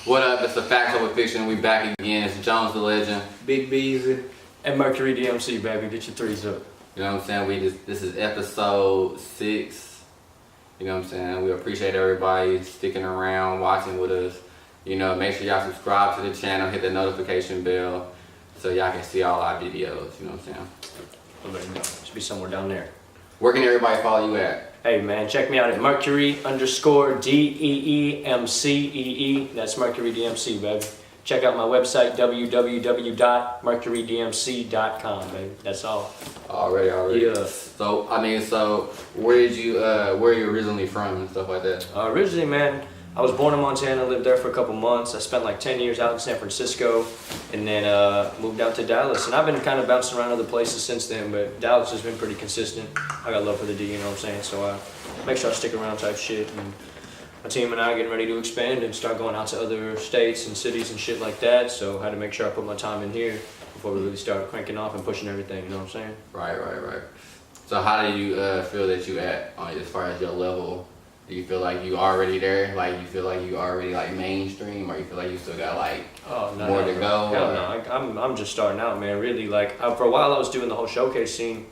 What up? It's the Facts Over Fiction. We back again. It's Jones the Legend, Big Beezy, and Mercury Deemcee, baby. Get your threes up. You know what I'm saying? This is episode 6. You know what I'm saying? We appreciate everybody sticking around, watching with us. You know, make sure y'all subscribe to the channel, hit the notification bell, so y'all can see all our videos. You know what I'm saying? Should be somewhere down there. Where can everybody follow you at? Hey man, check me out at Mercury_DEEMCEE. That's Mercury Deemcee, baby. Check out my website, www.mercurydmc.com, baby. That's all. Already. Yeah. So where are you originally from and stuff like that? Originally, man, I was born in Montana, lived there for a couple months. I spent like 10 years out in San Francisco, and then moved out to Dallas. And I've been kind of bouncing around other places since then, but Dallas has been pretty consistent. I got love for the D, you know what I'm saying? So I make sure I stick around type shit. And my team and I are getting ready to expand and start going out to other states and cities and shit like that. So I had to make sure I put my time in here before we really start cranking off and pushing everything, you know what I'm saying? Right. So how do you feel that you at as far as your level? Do you feel like you already there? Like you feel like you already like mainstream, or you feel like you still got like more to go? Hell no, I'm just starting out, man. Really, like for a while I was doing the whole showcase scene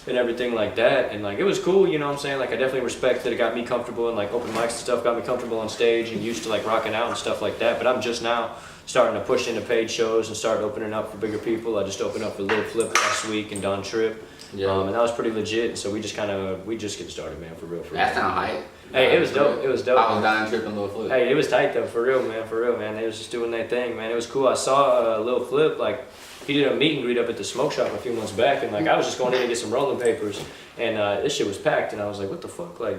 and everything like that, and like it was cool, you know what I'm saying? Like I definitely respect that it got me comfortable, and like open mics and stuff got me comfortable on stage and used to like rocking out and stuff like that. But I'm just now starting to push into paid shows and start opening up for bigger people. I just opened up for Lil Flip last week and Don Trip. Yeah. And that was pretty legit. So we just get started, man, for real. That sound hype. Hey, it was dope. It was dope. I was Don Trip and Lil Flip. Hey, it was tight though, for real, man. They was just doing their thing, man. It was cool. I saw Lil Flip, like he did a meet and greet up at the smoke shop a few months back, and like I was just going in to get some rolling papers, and this shit was packed, and I was like, what the fuck, like.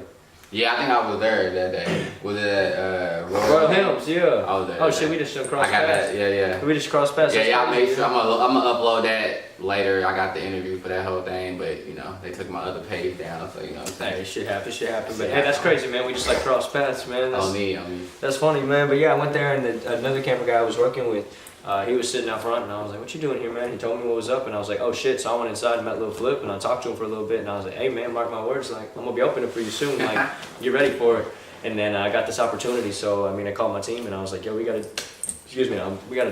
Yeah, I think I was there that day. Was it at Royal Helms? Yeah. I was there. Oh shit, we just crossed paths. I got that. Yeah. We just crossed paths. Yeah, I made sure I'm gonna upload that later. I got the interview for that whole thing, but you know they took my other page down, so you know what I'm saying. Hey, shit happen. But hey, that's crazy, man. We just like crossed paths, man. That's, on me. That's funny, man. But yeah, I went there, and another camera guy I was working with, he was sitting out front, and I was like, what you doing here, man? He told me what was up, and I was like, oh shit. So I went inside and met Lil Flip, and I talked to him for a little bit, and I was like, hey man, mark my words, like I'm gonna be opening for you soon, like get ready for it. And then I got this opportunity, so I mean, I called my team, and I was like, yo, we gotta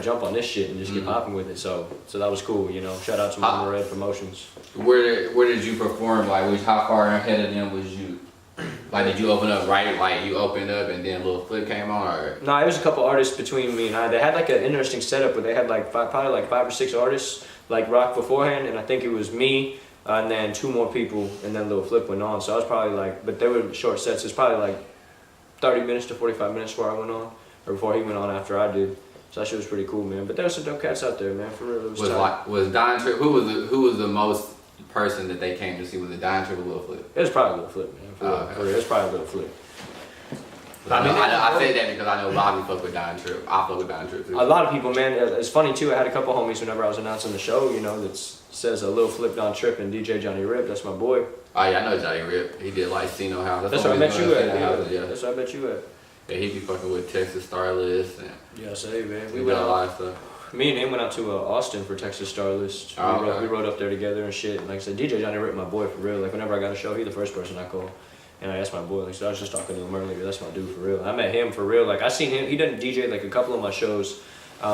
jump on this shit and just get popping with it. So that was cool, you know. Shout out to Mama Red Promotions. Where did you perform? Like, how far ahead of them was you? Like, did you open up right? Like, you opened up and then Lil Flip came on, or? No, it was a couple artists between me and I. They had like an interesting setup where they had like probably 5 or 6 artists like rock beforehand, and I think it was me and then 2 more people, and then Lil Flip went on. So I was probably like, but they were short sets. It's probably like 30 minutes to 45 minutes before I went on, or before he went on after I did. So that shit was pretty cool, man. But there was some dope cats out there, man. For real, it was tight. Was Don Trip? Who was the most person that they came to see? Was it Don Trip or Lil Flip? It was probably Lil Flip, man. For real, it was probably Lil Flip. I say that because I know Bobby fuck with Don Trip. I fuck with Don Trip too. A lot of people, man. It's funny too. I had a couple homies whenever I was announcing the show, you know, that says Lil Flip, Don Trip, and DJ Johnny Rip. That's my boy. Oh yeah, I know Johnny Rip. He did like Sino House. That's where I met you at. Yeah. That's where I met you at. Yeah, he be fucking with Texas Starlist. And yeah, say man. We went a lot of stuff. Me and him went out to Austin for Texas Starlist. We rode up there together and shit. And like I said, DJ Johnny Rip, my boy, for real. Like whenever I got a show, he the first person I call. And that's my boy. Like so I was just talking to him earlier. That's my dude for real. I met him for real. Like I seen him. He done DJ like a couple of my shows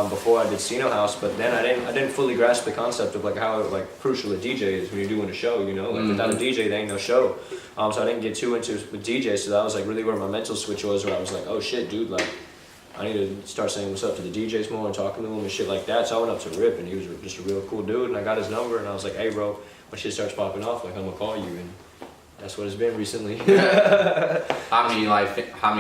before I did Sino House. But then I didn't fully grasp the concept of like how like crucial a DJ is when you're doing a show. You know, like without a DJ, there ain't no show. So I didn't get too into it with DJ. So that was like really where my mental switch was. Where I was like, oh shit, dude, like. I need to start saying what's up to the DJs more and talking to them and shit like that. So I went up to Rip, and he was just a real cool dude, and I got his number, and I was like, hey bro, when shit starts popping off, like I'm gonna call you, and that's what it's been recently. How many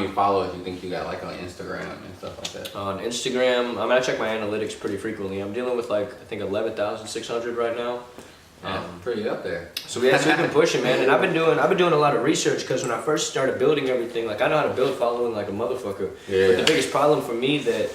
followers do you think you got like on Instagram and stuff like that? On Instagram, I mean I check my analytics pretty frequently. I'm dealing with like I think 11,600 right now. Pretty up there. So we've been pushing, man, and I've been doing a lot of research because when I first started building everything, like I know how to build following like a motherfucker. Yeah. But the biggest problem for me that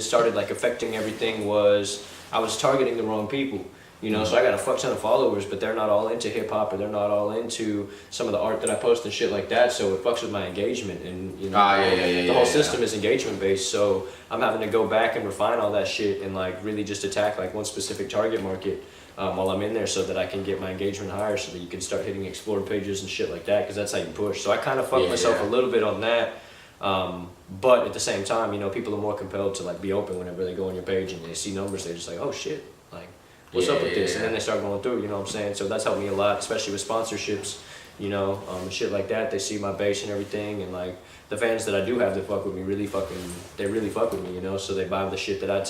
started like affecting everything was I was targeting the wrong people. You know, so I got a fuck ton of followers, but they're not all into hip hop, or they're not all into some of the art that I post and shit like that. So it fucks with my engagement, and you know, the whole system is engagement based. So I'm having to go back and refine all that shit and like really just attack like one specific target market while I'm in there, so that I can get my engagement higher, so that you can start hitting explore pages and shit like that, because that's how you push. So I kind of fucked myself a little bit on that. But at the same time, you know, people are more compelled to like be open whenever they go on your page and they see numbers. They're just like, oh shit, like what's up with this? And then they start going through. You know what I'm saying? So that's helped me a lot, especially with sponsorships. You know, and shit like that. They see my base and everything, and like the fans that I do have that fuck with me really fuck with me, you know. So they buy the shit that I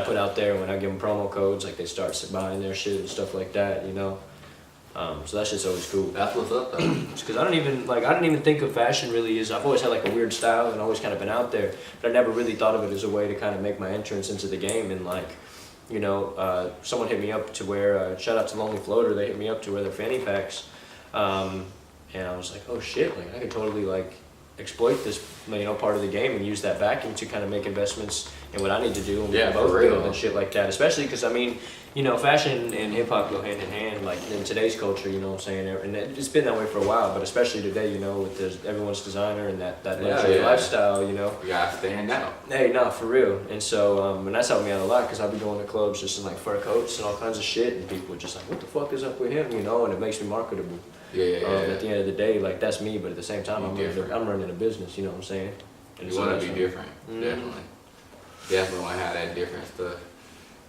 put out there. When I give them promo codes, like they start buying their shit and stuff like that, you know. So that shit's always cool. That's what's up though. Because I didn't even think of fashion really as, I've always had like a weird style and always kind of been out there, but I never really thought of it as a way to kind of make my entrance into the game. And like, you know, someone hit me up to wear, shout out to Lonely Floater, they hit me up to wear their fanny packs. And I was like, oh shit, like I could totally like exploit this, you know, part of the game and use that backing to kind of make investments in what I need to do and both build and shit like that. Especially because I mean, you know, fashion and hip hop go hand in hand, like in today's culture, you know what I'm saying? And it's been that way for a while, but especially today, you know, with everyone's designer and that luxury lifestyle, you know. You gotta stand out. Hey, nah, for real. And so, and that's helped me out a lot because I'll be going to clubs just in like fur coats and all kinds of shit, and people are just like, what the fuck is up with him, you know? And it makes me marketable. At the end of the day, like that's me, but at the same time, I'm running a business, you know what I'm saying? And you want to be different, definitely. Definitely want to have that different stuff.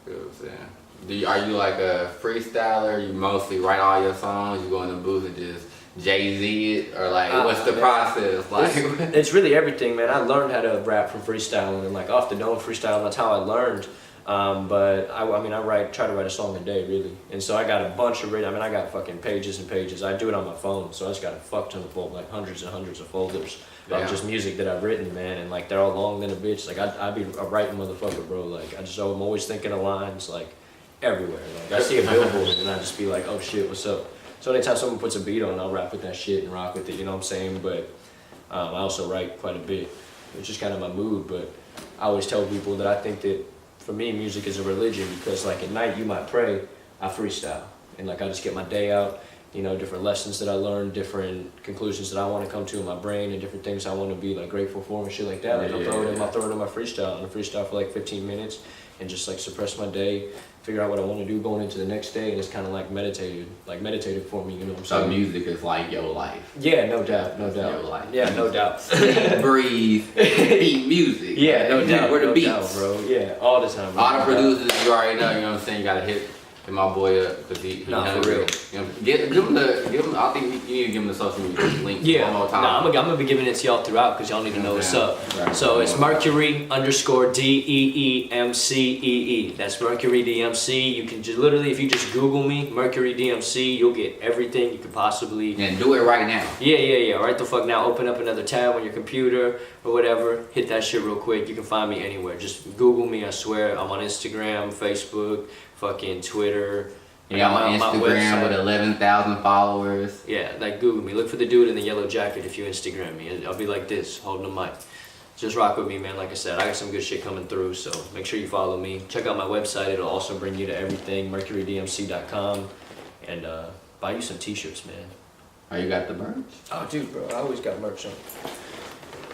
You know what I'm saying? Are you like a freestyler? You mostly write all your songs? You go in the booth and just Jay-Z it? Or like, what's the process? Like, it's really everything, man. I learned how to rap from freestyling and like off the dome freestyling. That's how I learned. But I try to write a song a day, really. And so I got a bunch of I got fucking pages and pages. I do it on my phone, so I just got a fuck ton of like hundreds and hundreds of folders of just music that I've written, man. And like they're all long than a bitch. Like I be a writing motherfucker, bro. Like I'm always thinking of lines like everywhere. Like I see a billboard and I just be like, oh shit, what's up? So anytime someone puts a beat on, I'll rap with that shit and rock with it. You know what I'm saying? But I also write quite a bit, which is kind of my mood. But I always tell people that I think that, for me, music is a religion because like at night you might pray, I freestyle. And like I just get my day out, you know, different lessons that I learned, different conclusions that I want to come to in my brain and different things I want to be like grateful for and shit like that. Like I'll throw it in my freestyle and I freestyle for like 15 minutes and just like suppress my day, figure out what I want to do going into the next day, and it's kind of like meditative for me, you know what I'm saying? So music is like your life. Yeah, no doubt. Your life. Yeah, no doubt. Breathe, eat music. Yeah, no doubt. Where the beats, doubt, bro. Yeah, all the time. All the producers, you already know, you know what I'm saying? You gotta hit my boy up because he for real. You know, give him. I think you need to give him the social media links one more time. I'm gonna be giving it to y'all throughout because y'all need to know what's up. Right. So it's Mercury _DEEMCEE. That's Mercury Deemcee. You can just literally, if you just Google me, Mercury Deemcee, you'll get everything you could possibly. And do it right now. Yeah. Right the fuck now. Open up another tab on your computer or whatever. Hit that shit real quick. You can find me anywhere. Just Google me. I swear. I'm on Instagram, Facebook, fucking Twitter. Yeah, I'm on Instagram with 11,000 followers. Yeah, like Google me. Look for the dude in the yellow jacket if you Instagram me. I'll be like this, holding the mic. Just rock with me, man. Like I said, I got some good shit coming through, so make sure you follow me. Check out my website. It'll also bring you to everything, mercurydeemcee.com. And buy you some t-shirts, man. Oh, you got the merch? Oh, dude, bro, I always got merch on.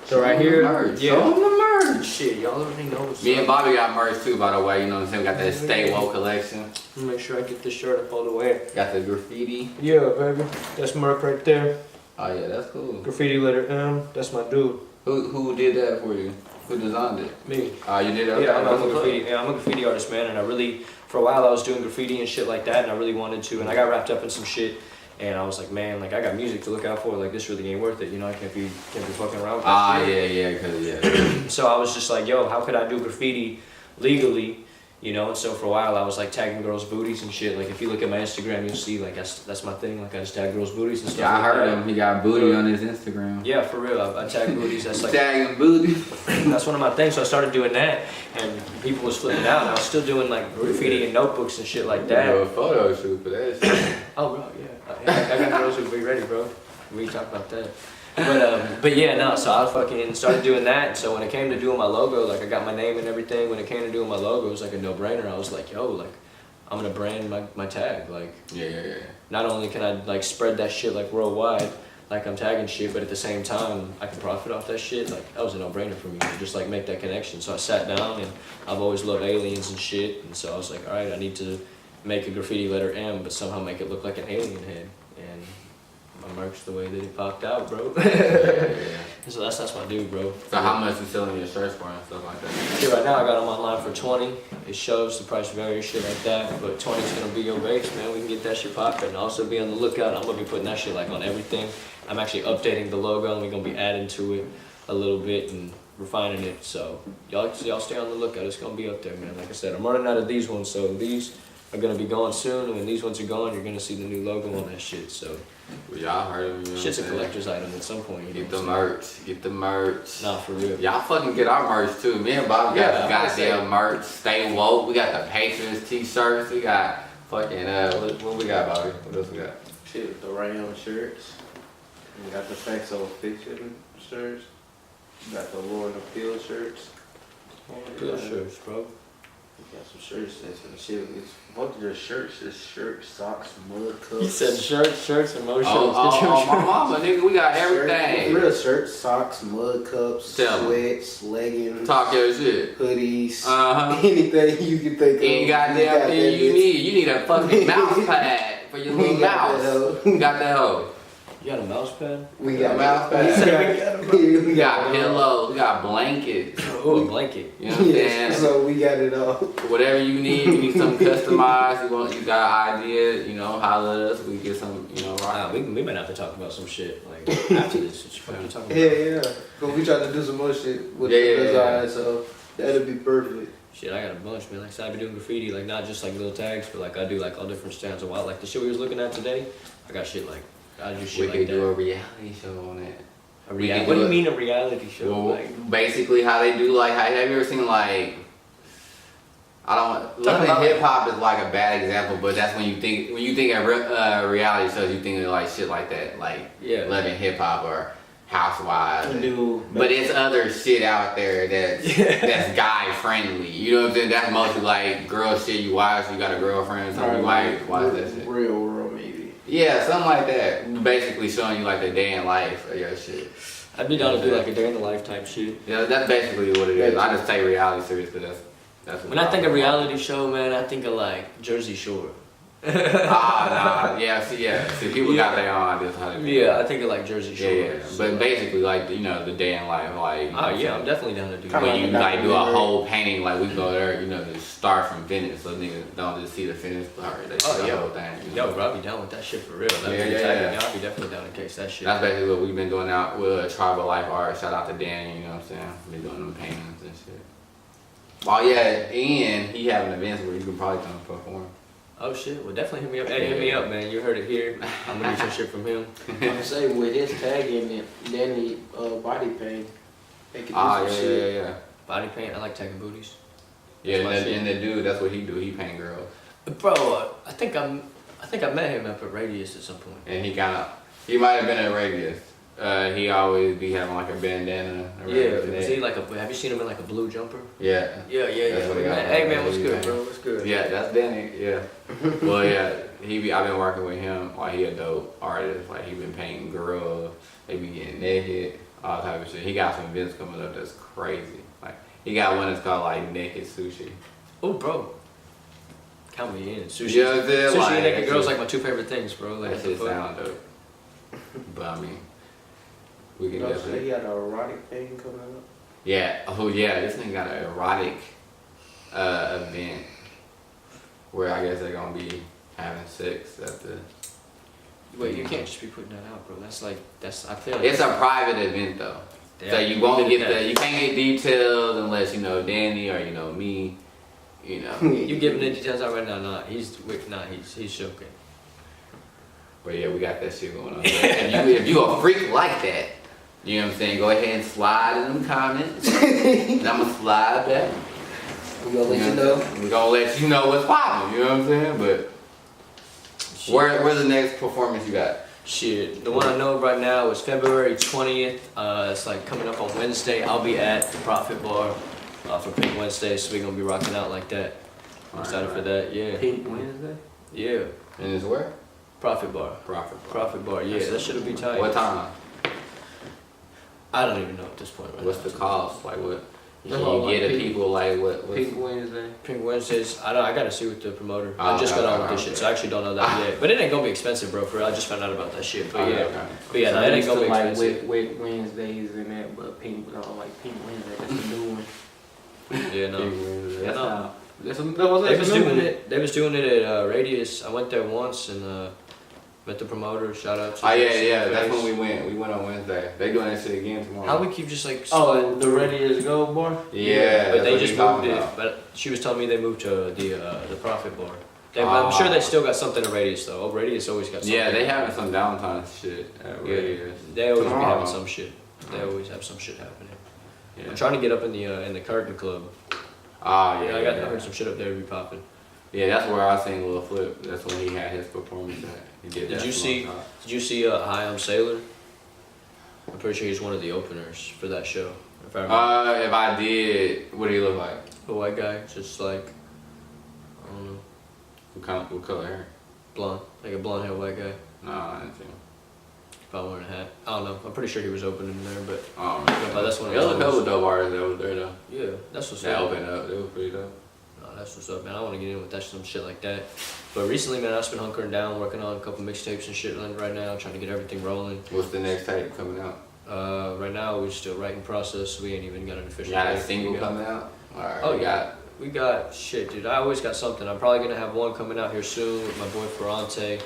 So right here, Show them the merch. Shit, y'all already know what's Me and Bobby got merch too, by the way. You know what I'm saying? We got that Stay Woke collection. Make sure I get this shirt up all the way. Got the graffiti. Yeah, baby. That's Merc right there. Oh yeah, that's cool. Graffiti letter M. That's my dude. Who did that for you? Who designed it? Me. Oh, you did that? Yeah, I'm a graffiti artist, man. And I really, for a while, I was doing graffiti and shit like that, and I really wanted to. And I got wrapped up in some shit. And I was like, man, like I got music to look out for. Like this really ain't worth it, you know. I can't be fucking around with that shit. So I was just like, yo, how could I do graffiti legally, you know? And so for a while, I was like tagging girls' booties and shit. Like if you look at my Instagram, you'll see like that's my thing. Like I just tag girls' booties and stuff. Yeah, I heard him. He got booty on his Instagram. Yeah, for real. I tag booties. That's like tagging booty. That's one of my things. So I started doing that, and people was flipping out. And I was still doing like graffiti and notebooks and shit like that. A photo shoot for that shit. Oh, bro, yeah. I got girls who'll be ready, bro. We talk about that. But yeah, no, so I fucking started doing that. So when it came to doing my logo, like I got my name and everything. When it came to doing my logo, it was like a no-brainer. I was like, yo, like I'm gonna brand my tag. Like, yeah. Not only can I like spread that shit like worldwide, like I'm tagging shit, but at the same time I can profit off that shit. Like that was a no-brainer for me to just like make that connection. So I sat down, and I've always loved aliens and shit. And so I was like, all right, I need to make a graffiti letter M, but somehow make it look like an alien head. And my merch the way that it popped out, bro. Yeah. So that's my dude, bro. So how much you selling your shirts for and stuff like that? Shit, right now I got them online for 20. It shows the price varies, shit like that. But 20 is gonna be your base, man. We can get that shit popping. And also be on the lookout. I'm gonna be putting that shit like on everything. I'm actually updating the logo and we're gonna be adding to it a little bit and refining it. So y'all stay on the lookout. It's gonna be up there, man. Like I said, I'm running out of these ones, so these are gonna be going soon. And when these ones are gone, you're gonna see the new logo on that shit. So. Well, y'all heard of me. You know Shit's a collector's item at some point. You get the merch. Get the merch. Nah, for real. Y'all fucking get our merch too. Me and Bob got the goddamn merch. Stay woke. We got the Patriots t-shirts. We got fucking what we got, Bobby? What else we got? Shit, the Ram shirts. We got the Facts Over Fiction shirts. We got the Lord of Field shirts. Field shirts, bro. We got some shirts and some shit. It's both of your shirts, just shirts, socks, mud cups. He said shirts, and more shirts. Oh, my mama, nigga, we got everything. Real shirts, socks, mud cups, sweats, leggings. Talk your shit. Hoodies. Uh-huh. Anything you can think of. Any goddamn thing you need. You need a fucking mouse pad for your little mouse. We got that hoe. You got a mouse pad? We got mouse pads. We got pillows. We got blankets. Oh, a blanket. You know what I'm saying? So we got it all. Whatever you need something customized, you got an idea, holler at us, we get some, Nah, we might have to talk about some shit, like, after this. What you talking about? Yeah. But we try to do some more shit with the design, so that'll be perfect. Shit, I got a bunch, man. Like, so I be doing graffiti, like, not just, like, little tags, but, like, I do, like, all different styles of wild. Like, the shit we was looking at today, I got shit, like, I do shit like that. We could do a reality show on that. What do you mean a reality show? Well, like, basically how they do, like, have you ever seen, like, Love and Hip Hop is like a bad example, but that's when you think of reality shows, you think of like shit like that, like Love and Hip Hop or Housewives. But it's other shit out there that's guy friendly. You know what I'm saying? That's mostly like girl shit you watch. You got a girlfriend, so you might watch that shit. Real world maybe. Yeah, something like that. Basically showing you like the day in life of your shit. I'd be down to do like a day in the life type shit. Yeah, that's basically what it is. I just say reality series because that's what when I think of reality show, man, I think of like Jersey Shore. See, people got their own ideas how they do. Yeah, I think of like Jersey Shore. Yeah. But basically, like the day in life, like. Oh yeah, I'm definitely down to do that. When you like do a whole painting, like we go there, to start from finish, so niggas don't just see the finished part. They see the whole thing. Yo, bro, I'll be down with that shit for real. I'll be definitely down in case that shit. That's basically what we've been doing out with Tribal Life Art. Shout out to Danny, you know what I'm saying? Been doing them paintings and shit. Oh yeah, and he having events where you can probably come perform. Oh shit, well definitely hit me up. Hey, hit me up, man. You heard it here. I'm gonna get some shit from him. I'm gonna say with his tag in it, Danny body paint. They could do some shit. Yeah. Body paint, I like tagging booties. Yeah, and the dude, that's what he do. He paint girls. Bro, I think I met him up at Radius at some point. And he might have been at Radius. He always be having like a bandana. Was he like have you seen him in like a blue jumper? Yeah. Yeah. Hey man, what's good, bro? What's good? Yeah, that's Danny. Yeah. Well, yeah, I've been working with him. Like he a dope artist. Like he been painting girls. They be getting naked, all type of shit. He got some events coming up that's crazy. Like he got one that's called like Naked Sushi. Oh, bro. Count me in. Sushi. You know what I'm saying? Sushi and naked girls like my two favorite things, bro. Like that shit sound dope. But I mean. We can definitely. He got an erotic thing coming up. Yeah. Oh yeah. This thing got an erotic event where I guess they're gonna be having sex at the. Wait, you can't just be putting that out, bro. I feel like it's a private event though, so you won't get you can't get details unless Danny or me. You giving the details out right now? Nah, he's joking. But yeah, we got that shit going on. If you a freak like that. You know what I'm saying? Go ahead and slide in them comments. And I'm going to slide back. We're going to let you know. We're going to let you know what's popping. You know what I'm saying? But where's the next performance you got? Shit. The one I know right now is February 20th. It's like coming up on Wednesday. I'll be at the Profit Bar for Pink Wednesday. So we're going to be rocking out like that. I'm excited for that. Yeah. Pink Wednesday? Yeah. And it's where? Profit Bar. Profit Bar. Yeah, that should be tight. What time? I don't even know at this point. What's the cost? Like what? Can you get the people like what? Pink Wednesday. Pink Wednesdays, I gotta see with the promoter. Oh, I just got on with this okay. shit, so I actually don't know that yet. But it ain't gonna be expensive, bro. For real, I just found out about that shit. But Okay, yeah, okay. but yeah, So that I ain't used gonna to be like expensive. wet Wednesdays and that, but Pink, like Pink Wednesday, that's the new one. Yeah, no. Pink Wednesday. Yeah, That's no. how. That's They was doing it. They was doing it at Radius. I went there once and met the promoter. Shout out to. Oh yeah. That's when we went. We went on Wednesday. They doing that shit again tomorrow. How we keep just like. Oh, the Ready is Go bar. Yeah, but they that's just what moved he it. talking But she was telling me they moved to the Profit Bar. I'm sure they still got something at Radius though. Oh, Radius always got something. Yeah, they having some downtown shit at Yeah, Radius. they always be Tomorrow. having some shit. They always have some shit happening. Yeah. I'm trying to get up in the Curtain Club. Ah, yeah. I heard some shit up there to be popping. Yeah, that's where I seen Lil Flip. That's when he had his performance at. He did that Did you see? small talk. Did you see High on Sailor? I'm pretty sure he's one of the openers for that show. If I remember. If I did, what do he look like? A white guy, just like I don't know, What color hair? blonde, like a blonde haired white guy. No, I didn't see him. Probably wearing a hat. I don't know. I'm pretty sure he was opening there, but Oh, but that's one of There was a those. couple dope artists that was there though. Yeah, that's what's That up. opened up. It was pretty dope. No, that's what's up, man. I want to get in with that some shit like that. But recently, man, I've just been hunkering down, working on a couple mixtapes and shit right now, trying to get everything rolling. What's the next tape coming out? Right now, we're still writing process. We ain't even got an official. You got a date. single We got- coming out? Alright, Oh, we got. We got shit, dude. I always got something. I'm probably gonna have one coming out here soon with my boy Ferrante.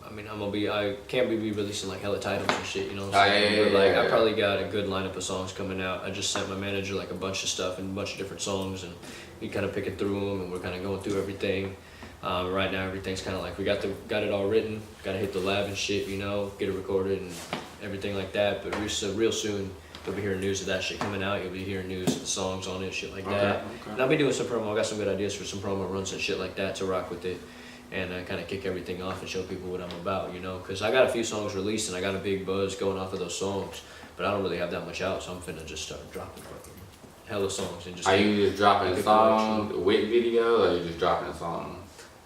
I mean, I can't be releasing like hella titles and shit, you know what I'm saying? Yeah, but like, yeah. I probably got a good lineup of songs coming out. I just sent my manager like a bunch of stuff and a bunch of different songs, and we kind of picking through them, and we're kind of going through everything. Right now, everything's kind of like we got it all written. Got to hit the lab and shit, you know, get it recorded and everything like that. But real soon, you'll be hearing news of that shit coming out. You'll be hearing news of the songs on it, shit like that. And I'll be doing some promo. I got some good ideas for some promo runs and shit like that to rock with it, and kind of kick everything off and show people what I'm about, you know. Because I got a few songs released and I got a big buzz going off of those songs, but I don't really have that much out, so I'm finna just start dropping fucking hella songs and just. Are you just dropping Good songs with video, or are you just dropping songs?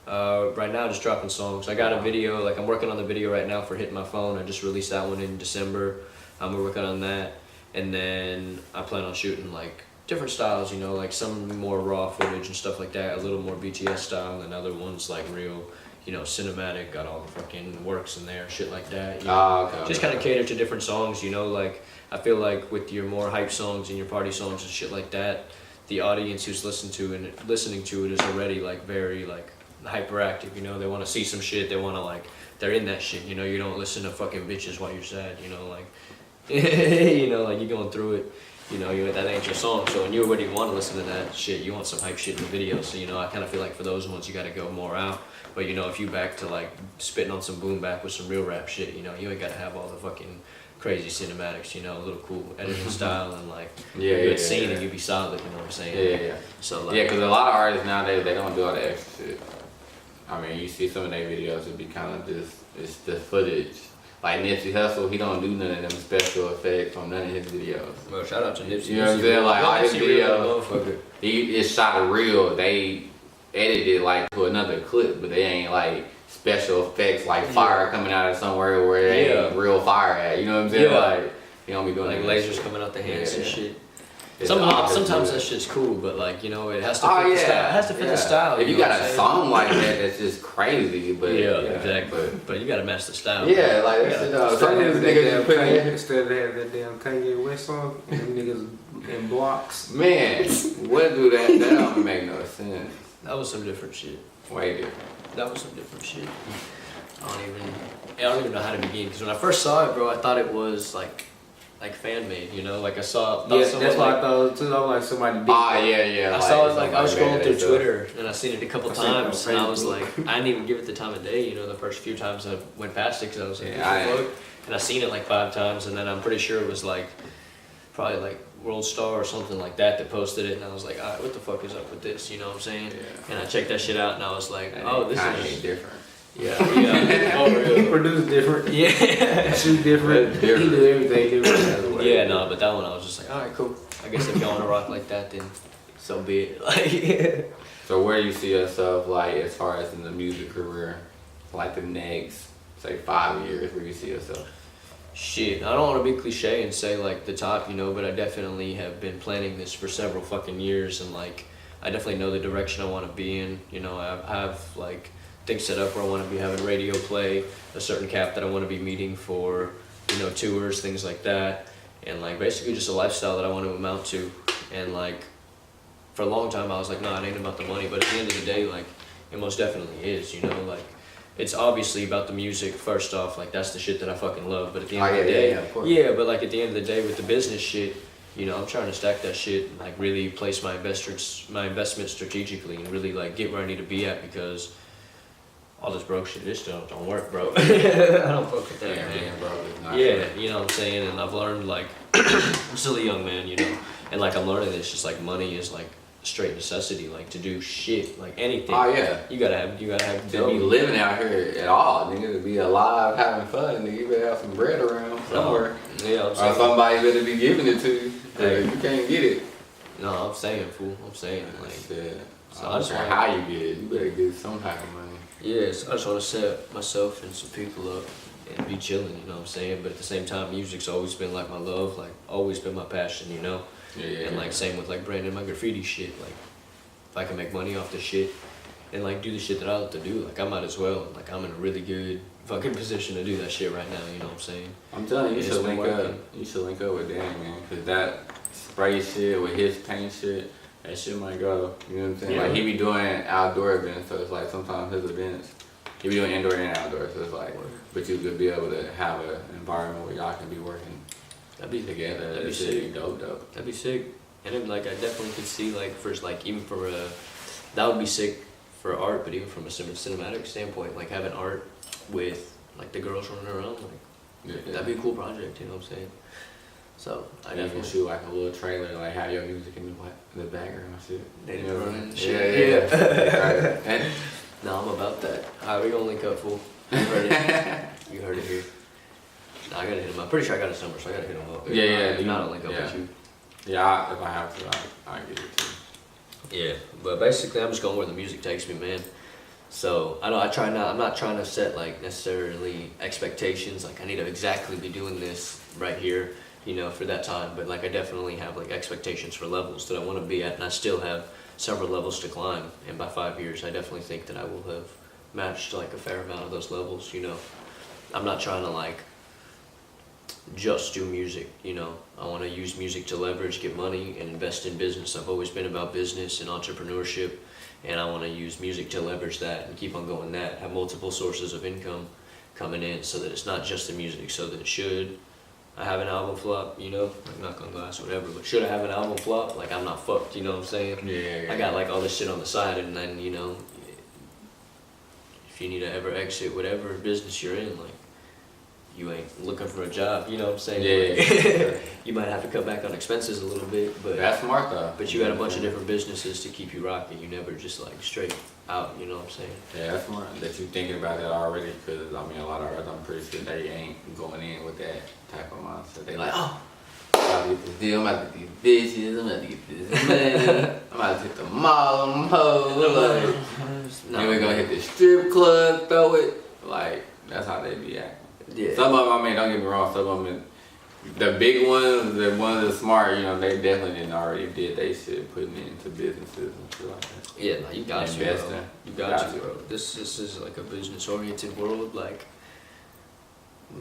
Right now, just dropping songs. I got a video, like I'm working on the video right now for Hitting My Phone. I just released that one in December. We're working on that, and then I plan on shooting like different styles, you know, like some more raw footage and stuff like that, a little more BTS style, and other ones like real, you know, cinematic, got all the fucking works in there, shit like that. You know? Okay. Just kind of cater to different songs, you know, like I feel like with your more hype songs and your party songs and shit like that, the audience who's listening to it is already like very like hyperactive, you know. They want to see some shit, they want to like, they're in that shit, you know. You don't listen to fucking bitches while you're sad, you know, like you know, like you're going through it, you know, that ain't your song. So when you already want to listen to that shit, you want some hype shit in the video. So, you know, I kind of feel like for those ones you got to go more out. But, you know, if you back to like spitting on some boom bap with some real rap shit, you know, you ain't got to have all the fucking crazy cinematics, you know, a little cool editing style and like a good scene and you be solid, you know what I'm saying? Yeah. So like, Yeah, because a lot of artists nowadays, they don't do all the extra shit. I mean, you see some of their videos, it be kind of just, it's the footage. Like Nipsey Hussle, he don't do none of them special effects on none of his videos. well, shout out to Nipsey. You know what I'm saying? Like, all his videos, motherfucker. it's shot real. They edited like to another clip, but they ain't like special effects like fire coming out of somewhere where they ain't real fire at. You know what I'm saying? Yeah. Like, he don't be doing Like that lasers shit. coming out the hands and Yeah. shit. It's the opposite. Sometimes that shit's cool, but like, you know, it has to fit Oh the style. yeah, It has to fit the style. If you know got what I'm a saying? song like that, that's just crazy. But exactly. But But you gotta match the style. yeah, like that shit. Some of these niggas just put in. Instead of having that damn Kanye West song, them niggas in blocks. Man, what do that? That don't make no sense. That was some different shit. Way different. That was some different shit. I don't even know how to begin. Because when I first saw it, bro, I thought it was like fan made. You know, like I thought Yeah, someone, that's what I like, thought too. I was like somebody did. Ah, yeah. I saw it like I was scrolling through that Twitter and I seen it a couple I seen it on times and I was Facebook. like, I didn't even give it the time of day. You know, the first few times I went past it because I was like, Yeah, what the fuck? And I seen it like 5 times and then I'm pretty sure it was like probably like World Star or something like that posted it and I was like, alright, what the fuck is up with this? You know what I'm saying? Yeah. And I checked that shit out and I was like, And oh, this Kanye is different. yeah. Oh, He really? produced different. Yeah. Shoot different. That's different. He did everything different. Yeah, no, but that one I was just like, alright, cool. I guess if y'all want to rock like that, then so be it. Like, So where do you see yourself, like, as far as in the music career, like the next, say, 5 years, where you see yourself? Shit, I don't want to be cliche and say like the top, you know, but I definitely have been planning this for several fucking years, and like I definitely know the direction I want to be in. You know, I have like things set up where I want to be having radio play, a certain cap that I want to be meeting for, you know, tours, things like that, and like basically just a lifestyle that I want to amount to. And like for a long time I was like, no, it ain't about the money, but at the end of the day, like it most definitely is, you know, like. It's obviously about the music first off, like that's the shit that I fucking love. But at the end of the day, yeah, but like at the end of the day with the business shit, you know, I'm trying to stack that shit and like really place my investment strategically and really like get where I need to be at, because all this broke shit, this stuff don't work, bro. I don't fuck with that, man. Yeah, you know what I'm saying? And I've learned like, I'm still a young man, you know, and like I'm learning this, just like money is like straight necessity, like to do shit, like anything. Oh yeah. You gotta have to be living out here at all, nigga, to be alive, having fun, nigga, you better have some bread around somewhere. Yeah, I'm saying. Or somebody better be giving it to you. Hey. You can't get it. No, I'm saying, fool. I'm saying, like. Shit. So I don't care how you get it, you better get some type of money. Yes, I just want to set myself and some people up and be chilling, you know what I'm saying? But at the same time, music's always been like my love, like always been my passion, you know? And like same with like branding my graffiti shit, like if I can make money off this shit and like do the shit that I love to do, like I might as well. Like I'm in a really good fucking position to do that shit right now, you know what I'm saying? I'm telling you, you should link up. You should link up with Danny, man, cause that spray shit with his paint shit, that shit might go. You know what I'm saying? Yeah. Like he be doing outdoor events, so it's like sometimes his events, he be doing indoor and outdoor, so it's like, but you could be able to have an environment where y'all can be working. That'd be together. That'd be sick. Dope. That'd be sick. And then like I definitely could see like first like even for that would be sick for art, but even from a cinematic standpoint, like having art with like the girls running around, like that'd be a cool project. You know what I'm saying? So I definitely shoot like a little trailer, like have your music in the background and shit. They you know running. Yeah. No, I'm about that. Alright, we gonna link up, fool. You heard it. You heard it here. Nah, I gotta hit him up. I'm pretty sure I got his number, so I gotta hit him up. Yeah. If not, I'll link up with you. Yeah, if I have to, I'll get it too. Yeah, but basically I'm just going where the music takes me, man. So I'm not trying to set like necessarily expectations, like I need to exactly be doing this right here, you know, for that time. But like I definitely have like expectations for levels that I want to be at, and I still have several levels to climb. And by 5 years, I definitely think that I will have matched like a fair amount of those levels, you know. I'm not trying to like just do music, you know. I want to use music to leverage, get money, and invest in business. I've always been about business and entrepreneurship, and I want to use music to leverage that and keep on going that, have multiple sources of income coming in so that it's not just the music, so that should I have an album flop, you know, like knock on glass, whatever, but should I have an album flop, like I'm not fucked, you know what I'm saying? Yeah. I got like all this shit on the side, and then, you know, if you need to ever exit whatever business you're in, like, you ain't looking for a job, you know what I'm saying? Yeah. You might have to cut back on expenses a little bit, but that's smart though. But you got a bunch of different businesses to keep you rocking. You never just like straight out, you know what I'm saying? Yeah, that's smart that you thinking about that already, because I mean a lot of artists, I'm pretty sure they ain't going in with that type of mindset. They like, oh, I'm about to get this deal, I'm about to get these bitches, I'm about to get this man, I'm about to hit the mall on them hoes, like, then we gonna hit the strip club, throw it, like, that's how they be acting. Yeah. Some of them, I mean, don't get me wrong, some of them, the big ones, the ones that are smart, you know, they definitely didn't already did they shit, putting it into businesses and shit like that. Yeah, no, you got to, bro. You got to, bro. This is like a business-oriented world, like,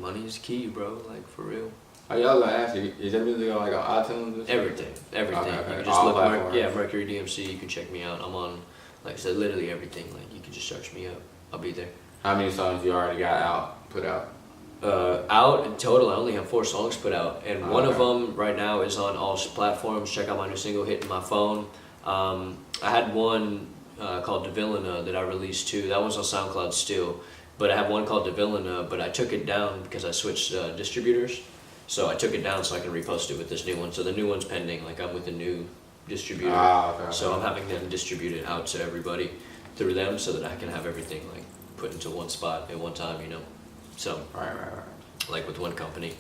money is key, bro, like, for real. Oh, y'all gonna ask you, is your music on like on iTunes? Everything. Okay. You can just look, Mercury Deemcee, you can check me out. I'm on, like I said, literally everything. Like, you can just search me up. I'll be there. How many songs you already got put out? Out in total, I only have 4 songs put out, and one of them right now is on all platforms. Check out my new single, Hitting My Phone. I had one called Devillina that I released too. That one's on SoundCloud still, but I have one called Devillina, but I took it down because I switched distributors. So I took it down so I can repost it with this new one. So the new one's pending, like I'm with a new distributor. Okay. So I'm having them distribute it out to everybody through them so that I can have everything like put into one spot at one time, you know. So, right. Like with one company.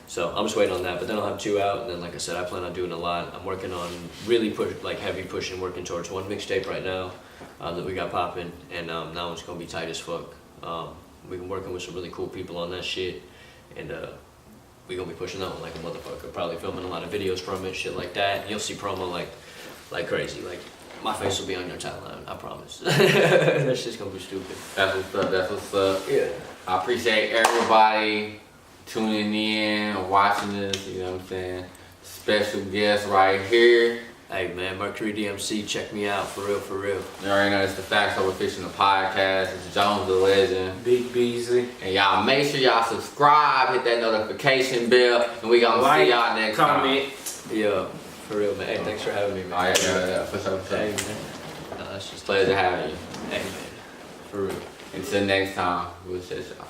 So I'm just waiting on that, but then I'll have 2 out, and then like I said, I plan on doing a lot. I'm working on really heavy pushing, working towards one mixtape right now that we got popping, and that one's gonna be tight as fuck. We've been working with some really cool people on that shit, and we gonna be pushing that one like a motherfucker. Probably filming a lot of videos from it, shit like that. You'll see promo like crazy. Like my face will be on your timeline, I promise. That shit's gonna be stupid. That's what's up. That's what's up. Yeah. I appreciate everybody tuning in, watching this. You know what I'm saying? Special guest right here. Hey man, Mercury Deemcee, check me out for real, for real. You already know it's the Facts Over Fiction, the podcast. It's Jones the Legend. Big Beasley. And y'all make sure y'all subscribe, hit that notification bell, and we gonna see y'all next comment. time. Yeah, for real, man. Hey, thanks for having me, man. Alright, yeah, for sure, for sure. Hey, man. No, that's just Pleasure having you. Hey, man. For real. Until next time, we'll see y'all.